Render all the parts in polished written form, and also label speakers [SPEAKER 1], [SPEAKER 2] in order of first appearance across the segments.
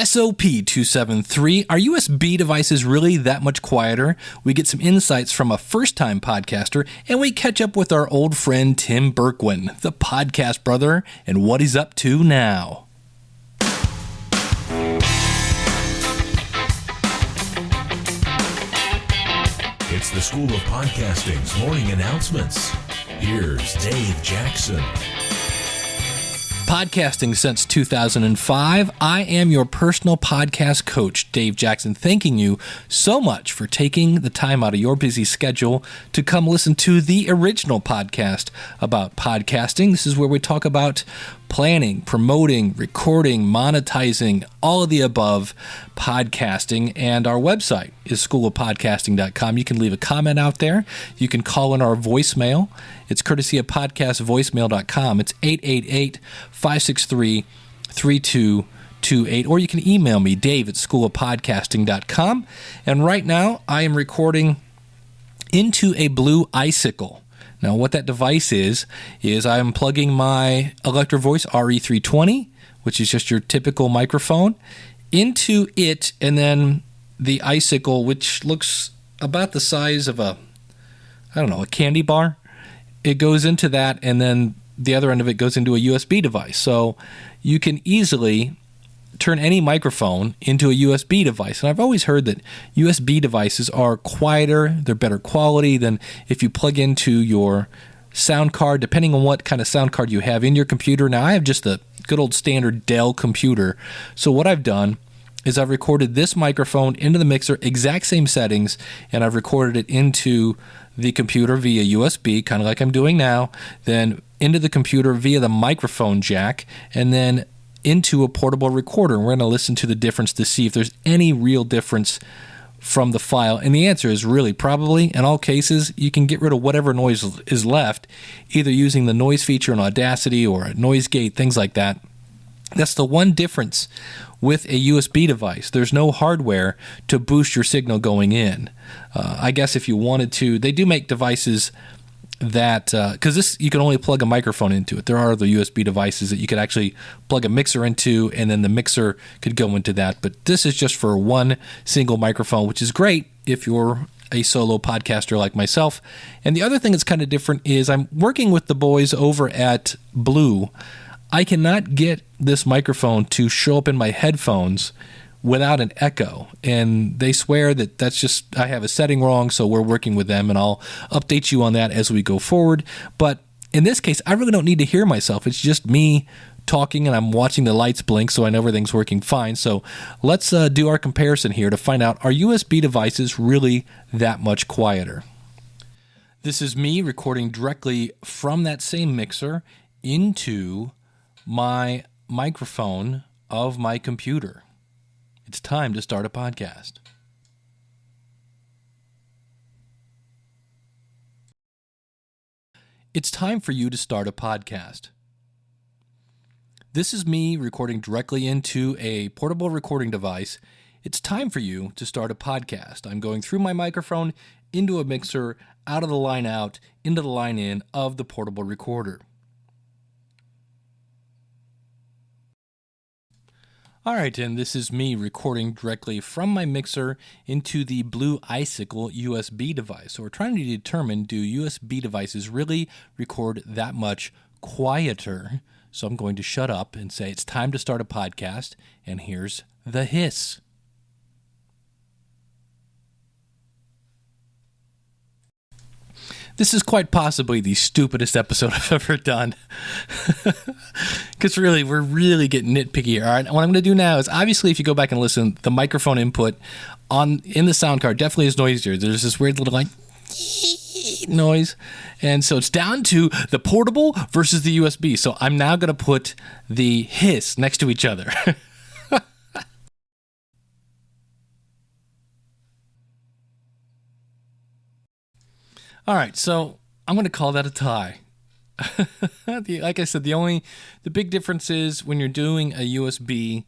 [SPEAKER 1] SOP-273, are USB devices really that much quieter? We get some insights from a first-time podcaster, and we catch up with our old friend Tim Berkwin, the podcast brother, and what he's up to now.
[SPEAKER 2] It's the School of Podcasting's morning announcements. Here's Dave Jackson.
[SPEAKER 1] Podcasting since 2005, I am your personal podcast coach, Dave Jackson, thanking you so much for taking the time out of your busy schedule to come listen to the original podcast about podcasting. This is where we talk about planning, promoting, recording, monetizing, all of the above podcasting. And our website is schoolofpodcasting.com. You can leave a comment out there. You can call in our voicemail. It's courtesy of podcastvoicemail.com. It's 888-563-3228. Or you can email me, Dave at schoolofpodcasting.com. And right now, I am recording into a Blue Icicle. Now, what that device is I'm plugging my Electro Voice RE320, which is just your typical microphone, into it, and then the Icicle, which looks about the size of a candy bar. It goes into that, and then the other end of it goes into a USB device. So you can easily turn any microphone into a USB device. And I've always heard that USB devices are quieter, they're better quality than if you plug into your sound card, depending on what kind of sound card you have in your computer. Now, I have just a good old standard Dell computer. So what I've done is I've recorded this microphone into the mixer, exact same settings, and I've recorded it into the computer via USB, kind of like I'm doing now, then into the computer via the microphone jack, and then into a portable recorder. And we're going to listen to the difference to see if there's any real difference from the file. And the answer is really probably, in all cases, you can get rid of whatever noise is left, either using the noise feature in Audacity or a noise gate, things like that. That's the one difference with a USB device. There's no hardware to boost your signal going in. I guess if you wanted to, they do make devices that, because this, you can only plug a microphone into it. There are other USB devices that you could actually plug a mixer into, and then the mixer could go into that. But this is just for one single microphone, which is great if you're a solo podcaster like myself. And the other thing that's kind of different is I'm working with the boys over at Blue. I cannot get this microphone to show up in my headphones without an echo, and they swear that that's just, I have a setting wrong, so we're working with them, and I'll update you on that as we go forward. But in this case, I really don't need to hear myself. It's just me talking, and I'm watching the lights blink, so I know everything's working fine. So let's do our comparison here to find out, are USB devices really that much quieter? This is me recording directly from that same mixer into my microphone of my computer. It's time to start a podcast. It's time for you to start a podcast. This is me recording directly into a portable recording device. It's time for you to start a podcast. I'm going through my microphone into a mixer, out of the line out, into the line in of the portable recorder. All right, and this is me recording directly from my mixer into the Blue Icicle USB device. So we're trying to determine, do USB devices really record that much quieter? So I'm going to shut up and say it's time to start a podcast, and here's the hiss. This is quite possibly the stupidest episode I've ever done. Because really, we're really getting nitpicky here. All right, what I'm going to do now is, obviously, if you go back and listen, the microphone input in the sound card definitely is noisier. There's this weird little noise. And so it's down to the portable versus the USB. So I'm now going to put the hiss next to each other. All right, so I'm going to call that a tie. Like I said, the big difference is when you're doing a USB,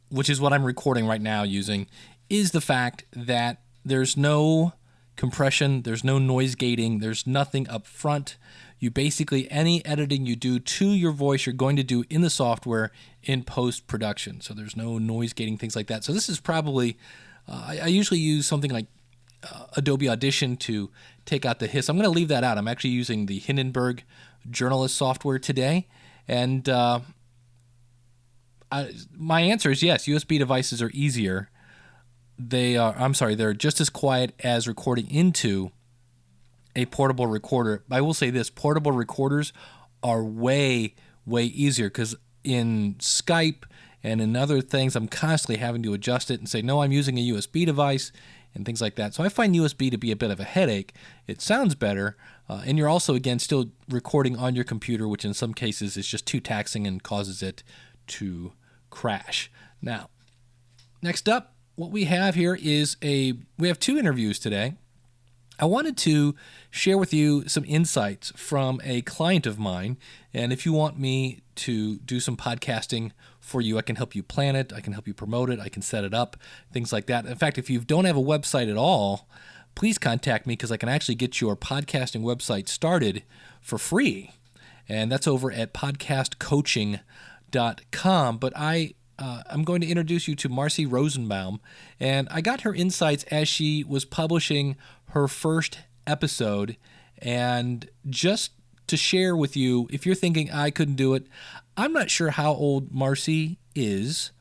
[SPEAKER 1] which is what I'm recording right now using, is the fact that there's no compression. There's no noise gating. There's nothing up front. You basically, any editing you do to your voice, you're going to do in the software in post-production. So there's no noise gating, things like that. So this is probably, I usually use something like Adobe Audition to take out the hiss. I'm going to leave that out. I'm actually using the Hindenburg Journalist software today. And my answer is yes, USB devices are easier. They're just as quiet as recording into a portable recorder. I will say this, portable recorders are way, way easier because in Skype and in other things, I'm constantly having to adjust it and say, no, I'm using a USB device and things like that. So I find USB to be a bit of a headache. It sounds better, and you're also, again, still recording on your computer, which in some cases is just too taxing and causes it to crash. Now, next up, what we have here is we have 2 interviews today. I wanted to share with you some insights from a client of mine, and if you want me to do some podcasting for you, I can help you plan it, I can help you promote it, I can set it up, things like that. In fact, if you don't have a website at all, please contact me because I can actually get your podcasting website started for free, and that's over at podcastcoaching.com. But I'm going to introduce you to Marcy Rosenbaum, and I got her insights as she was publishing her first episode. And just to share with you, if you're thinking I couldn't do it, I'm not sure how old Marcy is.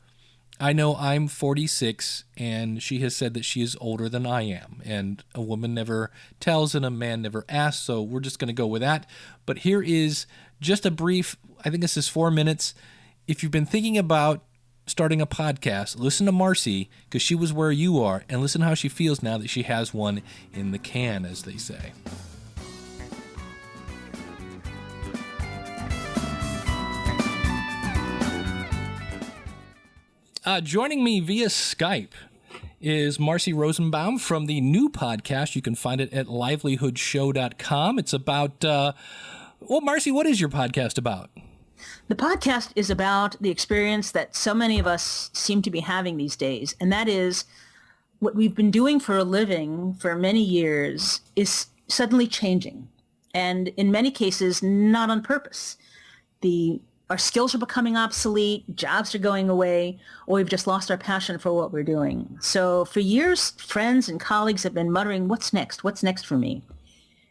[SPEAKER 1] I know I'm 46, and she has said that she is older than I am. And a woman never tells and a man never asks, so we're just going to go with that. But here is just a brief, I think this is 4 minutes. If you've been thinking about starting a podcast, listen to Marcy because she was where you are, and listen how she feels now that she has one in the can, as they say. Joining me via Skype is Marcy Rosenbaum from the new podcast. You can find it at livelihoodshow.com. It's about, Marcy, what is your podcast about?
[SPEAKER 3] The podcast is about the experience that so many of us seem to be having these days, and that is what we've been doing for a living for many years is suddenly changing, and in many cases, not on purpose. Our skills are becoming obsolete, jobs are going away, or we've just lost our passion for what we're doing. So for years, friends and colleagues have been muttering, what's next? What's next for me?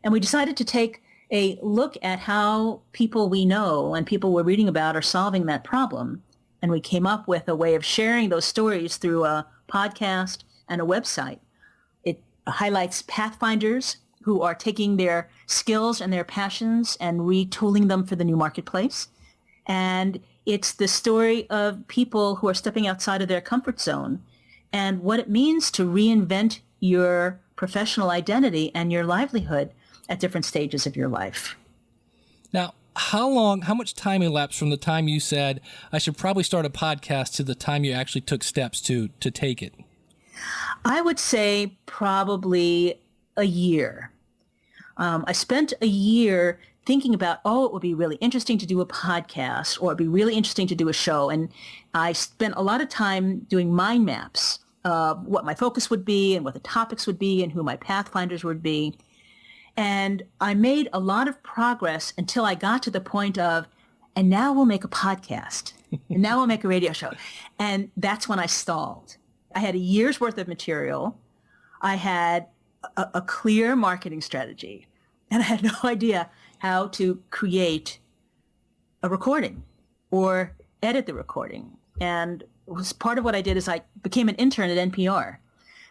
[SPEAKER 3] And we decided to take a look at how people we know and people we're reading about are solving that problem. And we came up with a way of sharing those stories through a podcast and a website. It highlights pathfinders who are taking their skills and their passions and retooling them for the new marketplace. And it's the story of people who are stepping outside of their comfort zone and what it means to reinvent your professional identity and your livelihood at different stages of your life.
[SPEAKER 1] Now, how much time elapsed from the time you said, I should probably start a podcast to the time you actually took steps to take it?
[SPEAKER 3] I would say probably a year. I spent a year thinking about, it would be really interesting to do a podcast, or it'd be really interesting to do a show. And I spent a lot of time doing mind maps of what my focus would be and what the topics would be and who my pathfinders would be. And I made a lot of progress until I got to the point of, and now we'll make a podcast. And now we'll make a radio show. And that's when I stalled. I had a year's worth of material. I had a clear marketing strategy. And I had no idea how to create a recording or edit the recording. And part of what I did is I became an intern at NPR.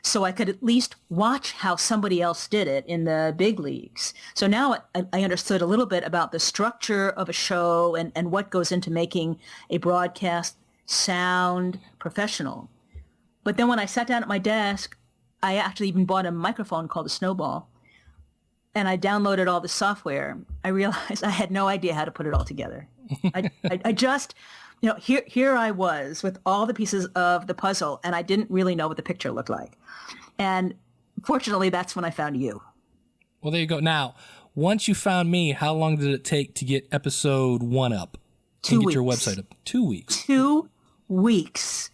[SPEAKER 3] So I could at least watch how somebody else did it in the big leagues. So now I understood a little bit about the structure of a show and what goes into making a broadcast sound professional. But then when I sat down at my desk, I actually even bought a microphone called a Snowball, and I downloaded all the software. I realized I had no idea how to put it all together. I just, here I was with all the pieces of the puzzle, and I didn't really know what the picture looked like. And fortunately, that's when I found you.
[SPEAKER 1] Well, there you go. Now, once you found me, how long did it take to get episode 1 up?
[SPEAKER 3] 2 weeks.
[SPEAKER 1] Get your website up? 2 weeks.
[SPEAKER 3] 2 weeks.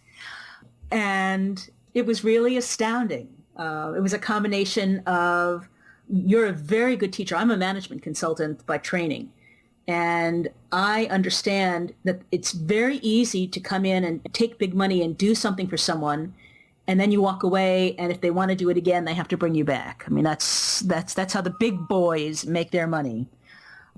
[SPEAKER 3] And it was really astounding. It was a combination of, you're a very good teacher. I'm a management consultant by training. And I understand that it's very easy to come in and take big money and do something for someone, and then you walk away, and if they want to do it again, they have to bring you back. I mean, that's how the big boys make their money.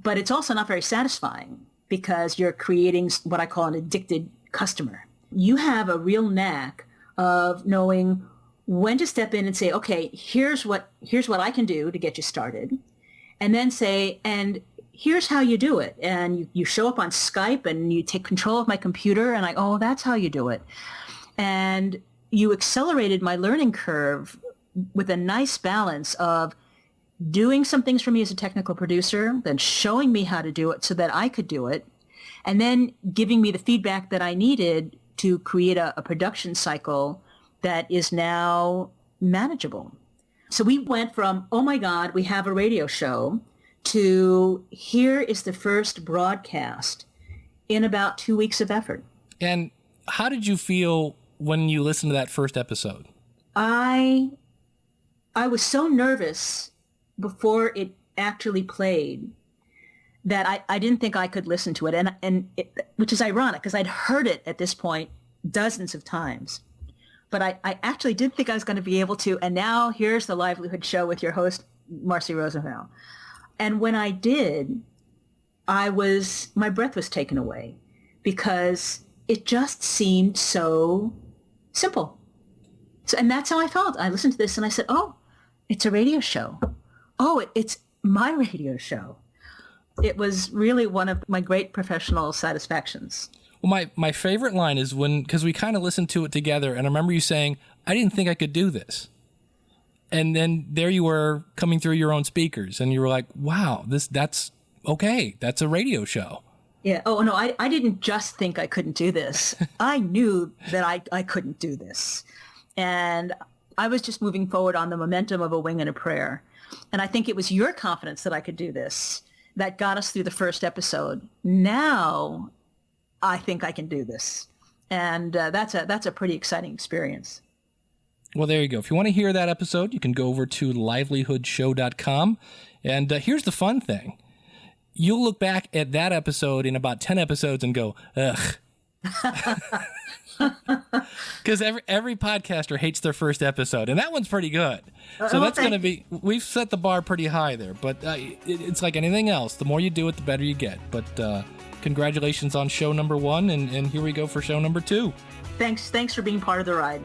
[SPEAKER 3] But it's also not very satisfying because you're creating what I call an addicted customer. You have a real knack of knowing when to step in and say, okay, here's what I can do to get you started. And then say, and here's how you do it. And you show up on Skype and you take control of my computer and oh, that's how you do it. And you accelerated my learning curve with a nice balance of doing some things for me as a technical producer, then showing me how to do it so that I could do it, and then giving me the feedback that I needed to create a production cycle that is now manageable. So we went from, oh my God, we have a radio show, to here is the first broadcast in about 2 weeks of effort.
[SPEAKER 1] And how did you feel when you listened to that first episode?
[SPEAKER 3] I was so nervous before it actually played that I didn't think I could listen to it, which is ironic because I'd heard it at this point dozens of times. But I actually did think I was going to be able to, and now here's the Livelihood Show with your host, Marcy Rosenthal. And when I did, my breath was taken away because it just seemed so simple. So, and that's how I felt. I listened to this and I said, oh, it's a radio show. Oh, it's my radio show. It was really one of my great professional satisfactions.
[SPEAKER 1] Well, my favorite line is because we kind of listened to it together, and I remember you saying, I didn't think I could do this. And then there you were coming through your own speakers, and you were like, wow, that's okay. That's a radio show.
[SPEAKER 3] Yeah. Oh, no, I didn't just think I couldn't do this. I knew that I couldn't do this. And I was just moving forward on the momentum of a wing and a prayer. And I think it was your confidence that I could do this that got us through the first episode. Now I think I can do this. And that's a pretty exciting experience.
[SPEAKER 1] Well, there you go. If you want to hear that episode, you can go over to livelihoodshow.com. And here's the fun thing. You'll look back at that episode in about 10 episodes and go, ugh. Because every podcaster hates their first episode, and that one's pretty good. So that's going to be, we've set the bar pretty high there. But it's like anything else. The more you do it, the better you get. But congratulations on show number 1, and here we go for show number 2.
[SPEAKER 3] Thanks for being part of the ride.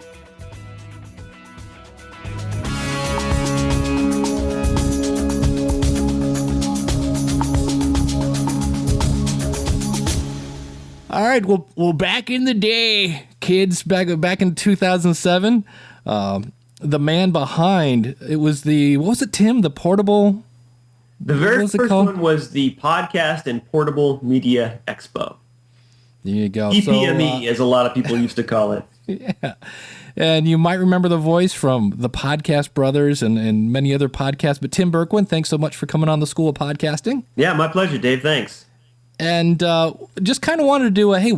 [SPEAKER 1] All right, well, back in the day, kids, back in 2007, the man behind it was what was it, Tim? The portable.
[SPEAKER 4] The very first one was the Podcast and Portable Media Expo.
[SPEAKER 1] There you go.
[SPEAKER 4] PPME, as a lot of people used to call it.
[SPEAKER 1] Yeah. And you might remember the voice from the Podcast Brothers and many other podcasts. But Tim Berkwin, thanks so much for coming on the School of Podcasting.
[SPEAKER 4] Yeah, my pleasure, Dave. Thanks.
[SPEAKER 1] And just kind of wanted to do a, hey,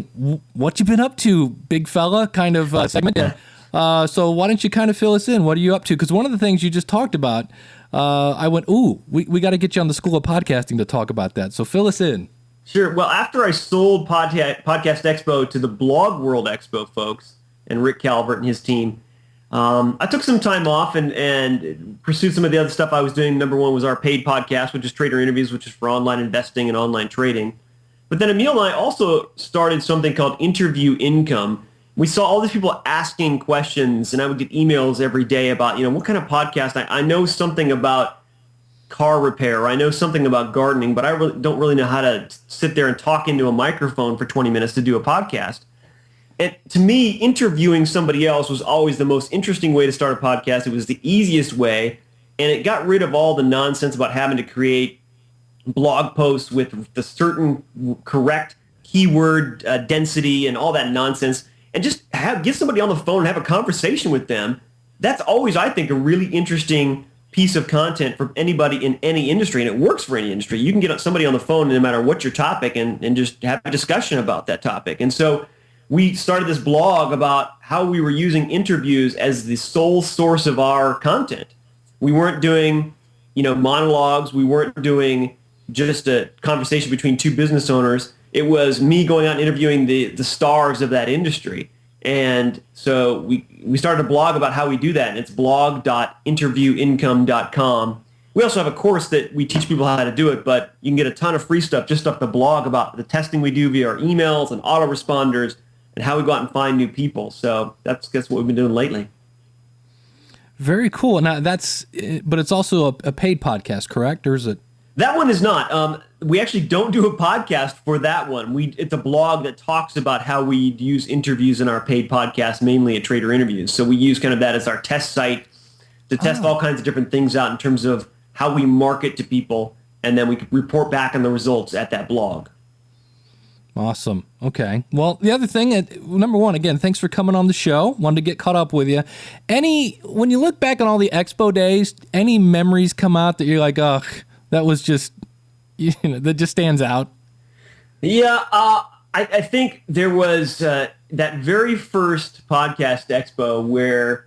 [SPEAKER 1] what you been up to, big fella, kind of segment. So why don't you kind of fill us in? What are you up to? Because one of the things you just talked about, I went, we got to get you on the School of Podcasting to talk about that. So fill us in.
[SPEAKER 4] Sure. Well, after I sold Podcast Expo to the Blog World Expo folks and Rick Calvert and his team, I took some time off and pursued some of the other stuff I was doing. Number one was our paid podcast, which is Trader Interviews, which is for online investing and online trading. But then Emil and I also started something called Interview Income. We saw all these people asking questions, and I would get emails every day about, what kind of podcast. I know something about car repair, or I know something about gardening, but I don't really know how to sit there and talk into a microphone for 20 minutes to do a podcast. And to me, interviewing somebody else was always the most interesting way to start a podcast. It was the easiest way, and it got rid of all the nonsense about having to create blog posts with the certain correct keyword density and all that nonsense, and just get somebody on the phone and have a conversation with them. That's always, I think, a really interesting piece of content for anybody in any industry, and it works for any industry. You can get somebody on the phone no matter what your topic and just have a discussion about that topic. And so we started this blog about how we were using interviews as the sole source of our content. We weren't doing, monologues. We weren't doing just a conversation between two business owners. It was me going out and interviewing the stars of that industry. And so we started a blog about how we do that, and it's blog.interviewincome.com. We also have a course that we teach people how to do it, but you can get a ton of free stuff just off the blog about the testing we do via our emails and autoresponders and how we go out and find new people. So that's what we've been doing lately.
[SPEAKER 1] Very cool. Now but it's also a paid podcast, correct? Or is it?
[SPEAKER 4] That one is not. We actually don't do a podcast for that one. It's a blog that talks about how we use interviews in our paid podcast, mainly at Trader Interviews. So we use kind of that as our test site to test all kinds of different things out in terms of how we market to people, and then we can report back on the results at that blog.
[SPEAKER 1] Awesome. Okay. Well, the other thing, number one, again, thanks for coming on the show. Wanted to get caught up with you. When you look back on all the expo days, any memories come out that you're like, ugh, that was just, that just stands out?
[SPEAKER 4] Yeah, I think there was that very first podcast expo where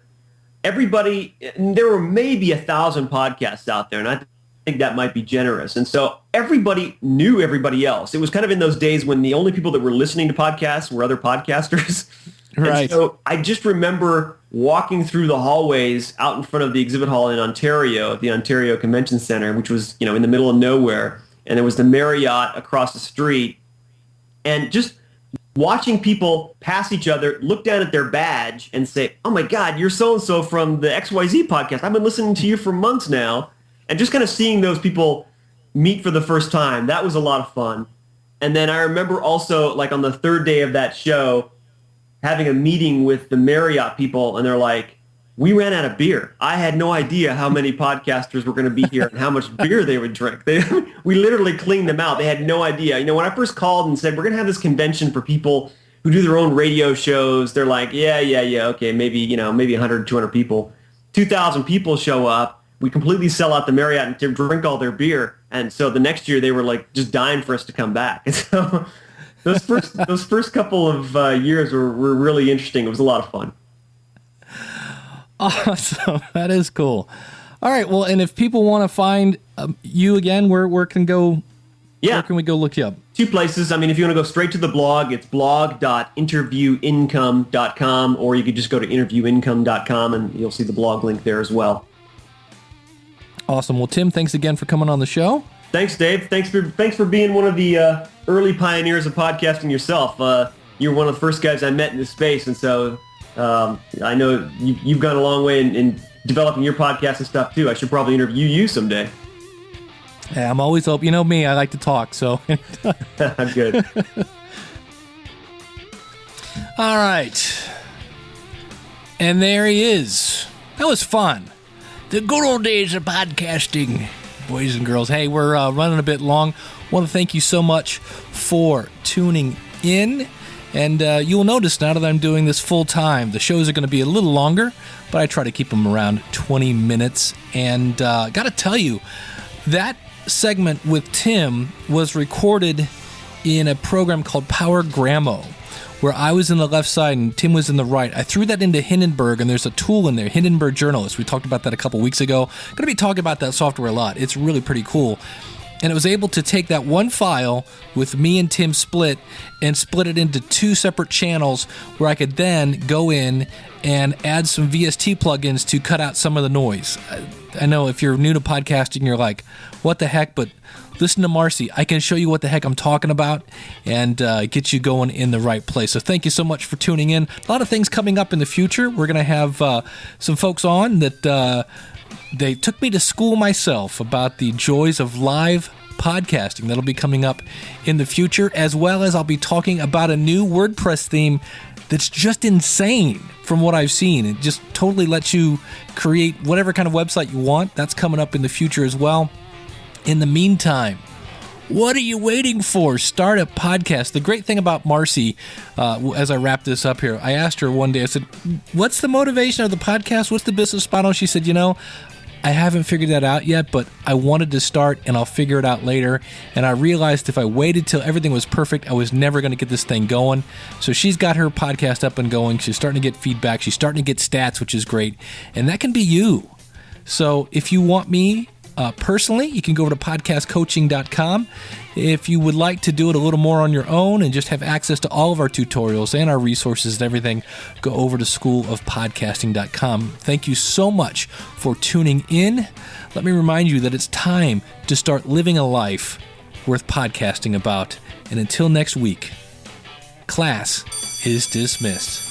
[SPEAKER 4] there were maybe 1,000 podcasts out there, and I think that might be generous. And so everybody knew everybody else. It was kind of in those days when the only people that were listening to podcasts were other podcasters.
[SPEAKER 1] Right.
[SPEAKER 4] And so I just remember walking through the hallways out in front of the exhibit hall in Ontario, at the Ontario Convention Center, which was, in the middle of nowhere. And there was the Marriott across the street. And just watching people pass each other, look down at their badge and say, oh my God, you're so-and-so from the XYZ podcast. I've been listening to you for months now. And just kind of seeing those people meet for the first time, that was a lot of fun. And then I remember also, like on the third day of that show, having a meeting with the Marriott people, and they're like, we ran out of beer. I had no idea how many podcasters were going to be here and how much beer they would drink. We literally cleaned them out. They had no idea. When I first called and said, we're going to have this convention for people who do their own radio shows, they're like, yeah, okay, maybe 100, 200 people. 2,000 people show up. We completely sell out the Marriott and drink all their beer. And so the next year they were like just dying for us to come back. And so those first couple of years were really interesting. It was a lot of fun.
[SPEAKER 1] Awesome. That is cool. All right. Well, and if people want to find you again, where can we go look you up?
[SPEAKER 4] 2 places. I mean, if you want to go straight to the blog, it's blog.interviewincome.com, or you could just go to interviewincome.com and you'll see the blog link there as well.
[SPEAKER 1] Awesome. Well, Tim, thanks again for coming on the show.
[SPEAKER 4] Thanks, Dave. Thanks for being one of the early pioneers of podcasting yourself. You're one of the first guys I met in this space, and so I know you've gone a long way in developing your podcast and stuff too. I should probably interview you someday.
[SPEAKER 1] Yeah, I'm always open. You know me, I like to talk, so.
[SPEAKER 4] I'm good.
[SPEAKER 1] All right. And there he is. That was fun. The good old days of podcasting, boys and girls. Hey, we're running a bit long. Want to thank you so much for tuning in. And you'll notice now that I'm doing this full time, the shows are going to be a little longer, but I try to keep them around 20 minutes. And got to tell you, that segment with Tim was recorded in a program called Power Gramo, where I was in the left side and Tim was in the right. I threw that into Hindenburg, and there's a tool in there, Hindenburg Journalist. We talked about that a couple weeks ago. Going to be talking about that software a lot. It's really pretty cool. And it was able to take that one file with me and Tim split it into 2 separate channels where I could then go in and add some VST plugins to cut out some of the noise. I know if you're new to podcasting, you're like, what the heck? But listen to Marcy. I can show you what the heck I'm talking about and get you going in the right place. So thank you so much for tuning in. A lot of things coming up in the future. We're going to have some folks on that they took me to school myself about the joys of live podcasting. That'll be coming up in the future, as well as I'll be talking about a new WordPress theme that's just insane from what I've seen. It just totally lets you create whatever kind of website you want. That's coming up in the future as well. In the meantime, what are you waiting for? Start a podcast. The great thing about Marcy, as I wrap this up here, I asked her one day, I said, what's the motivation of the podcast? What's the business model? She said, I haven't figured that out yet, but I wanted to start, and I'll figure it out later. And I realized if I waited till everything was perfect, I was never going to get this thing going. So she's got her podcast up and going. She's starting to get feedback. She's starting to get stats, which is great. And that can be you. So if you want me personally, you can go over to podcastcoaching.com. If you would like to do it a little more on your own and just have access to all of our tutorials and our resources and everything, go over to schoolofpodcasting.com. Thank you so much for tuning in. Let me remind you that it's time to start living a life worth podcasting about. And until next week, class is dismissed.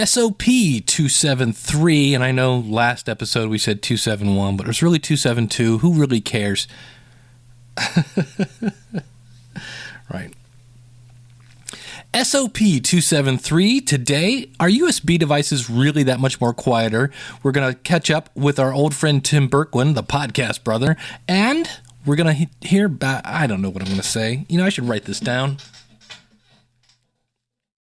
[SPEAKER 1] SOP 273, and I know last episode we said 271, but it was really 272. Who really cares? Right. SOP 273, today, are USB devices really that much more quieter? We're going to catch up with our old friend Tim Berkwin, the podcast brother, and we're going to hear about, I don't know what I'm going to say. I should write this down.